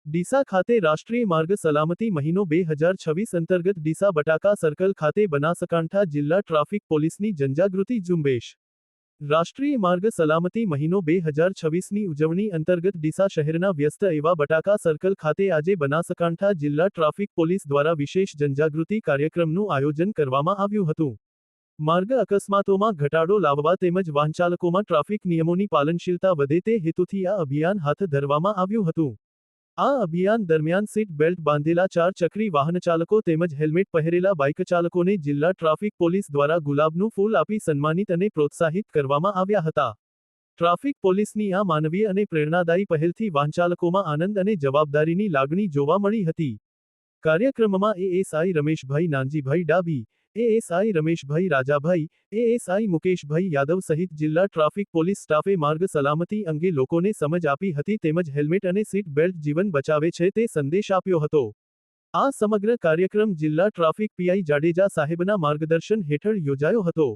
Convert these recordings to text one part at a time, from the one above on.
ડીસા ખાતે રાષ્ટ્રીય માર્ગ સલામતી મહિનો 2026 અંતર્ગત ડીસા બટાકા સર્કલ ખાતે બનાસકાંઠા જિલ્લા ટ્રાફિક પોલીસની જનજાગૃતિ ઝુંબેશ. રાષ્ટ્રીય માર્ગ સલામતી મહિનો 2026ની ઉજવણી અંતર્ગત ડીસા શહેરના વ્યસ્ત એવા બટાકા સર્કલ ખાતે આજે બનાસકાંઠા જિલ્લા ટ્રાફિક પોલીસ દ્વારા વિશેષ જનજાગૃતિ કાર્યક્રમનું આયોજન કરવામાં આવ્યું હતું. માર્ગ અકસ્માતોમાં ઘટાડો લાવવા તેમજ વાહનચાલકોમાં ટ્રાફિક નિયમોની પાલનશીલતા વધે તે હેતુથી આ અભિયાન હાથ ધરવામાં આવ્યું હતું. આ અભિયાન દરમિયાન સીટ બેલ્ટ બાંધેલા 4 ચક્રી વાહનચાલકો તેમજ હેલ્મેટ પહેરેલા બાઇકચાલકોને જિલ્લા ટ્રાફિક પોલીસ દ્વારા ગુલાબનું ફૂલ આપી સન્માનિત અને પ્રોત્સાહિત કરવામાં આવ્યા હતા. ટ્રાફિક પોલીસની આ માનવીય અને પ્રેરણાદાયી પહેલથી વાહનચાલકોમાં આનંદ અને જવાબદારીની લાગણી જોવા મળી હતી. કાર્યક્રમમાં ASI Rameshbhai Nanjibhai Dabhi, ASI Rameshbhai Rajabhai, ASI Mukeshbhai Yadav સહિત જિલ્લા ટ્રાફિક પોલીસ સ્ટાફે માર્ગ સલામતી અંગે લોકોને સમજ આપી હતી તેમજ હેલ્મેટ અને સીટ બેલ્ટ જીવન બચાવે છે તે સંદેશ આપ્યો હતો. આ સમગ્ર કાર્યક્રમ જિલ્લા ટ્રાફિક પીઆઈ જાડેજા સાહેબના માર્ગદર્શન હેઠળ યોજાયો હતો.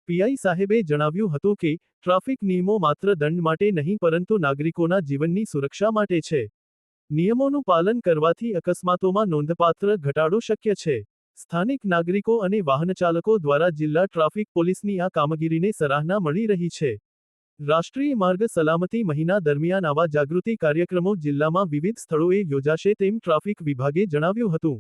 પીઆઈ સાહેબે જણાવ્યું હતું કે ટ્રાફિક નિયમો માત્ર દંડ માટે નહીં પરંતુ નાગરિકોના જીવનની સુરક્ષા માટે છે. નિયમોનું પાલન કરવાથી અકસ્માતોમાં નોંધપાત્ર ઘટાડો શક્ય છે. સ્થાનિક નાગરિકો અને વાહનચાલકો દ્વારા જિલ્લા ટ્રાફિક પોલીસની આ કામગીરીને સરાહના મળી રહી છે. રાષ્ટ્રીય માર્ગ સલામતી મહિના દરમિયાન આવા જાગૃતિ કાર્યક્રમો જિલ્લામાં વિવિધ સ્થળોએ યોજાશે તેમ ટ્રાફિક વિભાગે જણાવ્યું હતું.